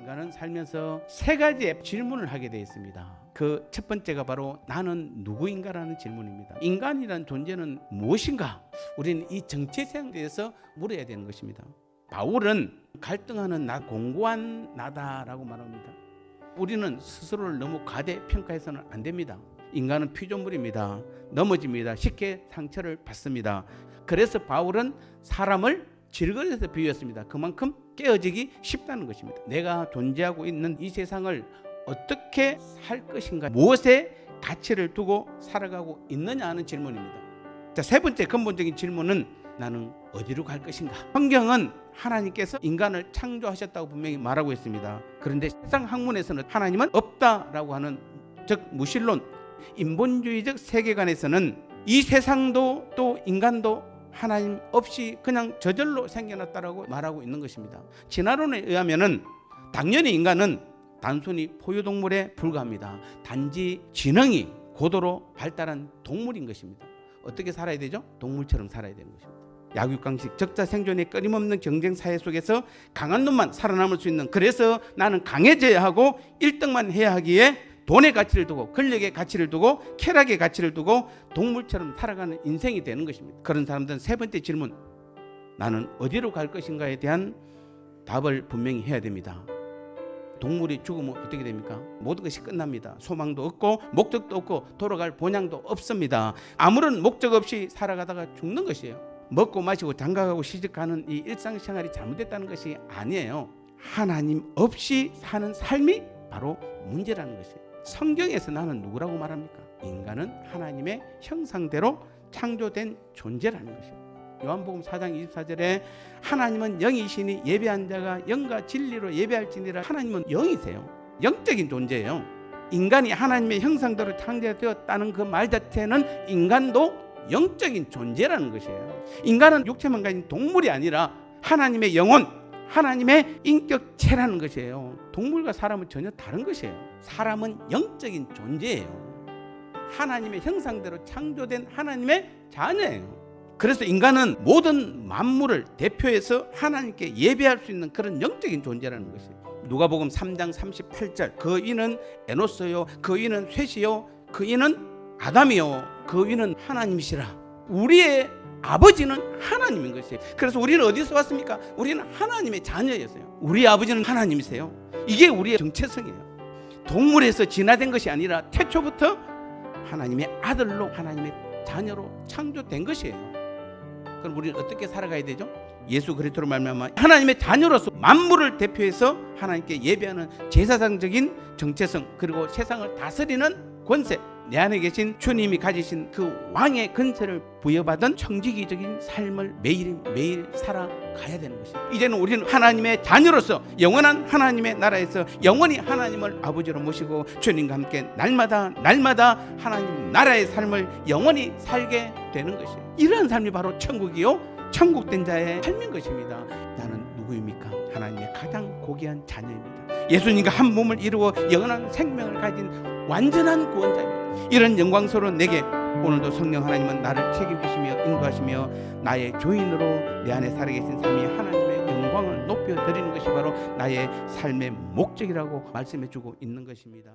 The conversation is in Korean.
인간은 살면서 세 가지의 질문을 하게 되어 있습니다. 그 첫 번째가 바로 나는 누구인가라는 질문입니다. 인간이란 존재는 무엇인가? 우리는 이 정체성에 대해서 물어야 되는 것입니다. 바울은 갈등하는 나, 공고한 나다라고 말합니다. 우리는 스스로를 너무 과대평가해서는 안 됩니다. 인간은 피조물입니다. 넘어집니다. 쉽게 상처를 받습니다. 그래서 바울은 사람을 질그릇에서 비유했습니다. 그만큼 깨어지기 쉽다는 것입니다. 내가 존재하고 있는 이 세상을 어떻게 살 것인가, 무엇에 가치를 두고 살아가고 있느냐 하는 질문입니다. 자, 세 번째 근본적인 질문은 나는 어디로 갈 것인가. 성경은 하나님께서 인간을 창조하셨다고 분명히 말하고 있습니다. 그런데 세상 학문에서는 하나님은 없다라고 하는, 즉 무신론, 인본주의적 세계관에서는 이 세상도 또 인간도 하나님 없이 그냥 저절로 생겨났다라고 말하고 있는 것입니다. 진화론에 의하면은 당연히 인간은 단순히 포유동물에 불과합니다. 단지 지능이 고도로 발달한 동물인 것입니다. 어떻게 살아야 되죠? 동물처럼 살아야 되는 것입니다. 약육강식, 적자 생존의 끊임없는 경쟁 사회 속에서 강한 놈만 살아남을 수 있는, 그래서 나는 강해져야 하고 1등만 해야 하기에 돈의 가치를 두고, 권력의 가치를 두고, 쾌락의 가치를 두고 동물처럼 살아가는 인생이 되는 것입니다. 그런 사람들은 세 번째 질문, 나는 어디로 갈 것인가에 대한 답을 분명히 해야 됩니다. 동물이 죽으면 어떻게 됩니까? 모든 것이 끝납니다. 소망도 없고 목적도 없고 돌아갈 본향도 없습니다. 아무런 목적 없이 살아가다가 죽는 것이에요. 먹고 마시고 장가가고 시집가는 이 일상생활이 잘못됐다는 것이 아니에요. 하나님 없이 사는 삶이 바로 문제라는 것이에요. 성경에서 나는 누구라고 말합니까? 인간은 하나님의 형상대로 창조된 존재라는 것입니다. 요한복음 4장 24절에 하나님은 영이시니 예배한 자가 영과 진리로 예배할지니라. 하나님은 영이세요. 영적인 존재예요. 인간이 하나님의 형상대로 창조되었다는 그 말 자체는 인간도 영적인 존재라는 것이에요. 인간은 육체만 가진 동물이 아니라 하나님의 영혼, 하나님의 인격체라는 것이에요. 동물과 사람은 전혀 다른 것이에요. 사람은 영적인 존재예요. 하나님의 형상대로 창조된 하나님의 자녀예요. 그래서 인간은 모든 만물을 대표해서 하나님께 예배할 수 있는 그런 영적인 존재라는 것이에요. 누가복음 3장 38절, 그 이는 에노스요, 그 이는 셋이요, 그 이는 아담이요, 그 이는 하나님이시라. 우리의 아버지는 하나님인 것이에요. 그래서 우리는 어디서 왔습니까? 우리는 하나님의 자녀였어요. 우리 아버지는 하나님이세요. 이게 우리의 정체성이에요. 동물에서 진화된 것이 아니라 태초부터 하나님의 아들로, 하나님의 자녀로 창조된 것이에요. 그럼 우리는 어떻게 살아가야 되죠? 예수 그리스도로 말미암아 하나님의 자녀로서 만물을 대표해서 하나님께 예배하는 제사장적인 정체성, 그리고 세상을 다스리는 권세, 내 안에 계신 주님이 가지신 그 왕의 권세를 부여받은 청지기적인 삶을 매일매일 살아가야 되는 것입니다. 이제는 우리는 하나님의 자녀로서 영원한 하나님의 나라에서 영원히 하나님을 아버지로 모시고 주님과 함께 날마다 하나님 나라의 삶을 영원히 살게 되는 것이에요. 이러한 삶이 바로 천국이요, 천국된 자의 삶인 것입니다. 나는 누구입니까? 하나님의 가장 고귀한 자녀입니다. 예수님과 한 몸을 이루어 영원한 생명을 가진 완전한 구원자입니다. 이런 영광스러운 내게 오늘도 성령 하나님은 나를 책임지시며 인도하시며 나의 교인으로 내 안에 살아계신 삼위 하나님의 영광을 높여드리는 것이 바로 나의 삶의 목적이라고 말씀해주고 있는 것입니다.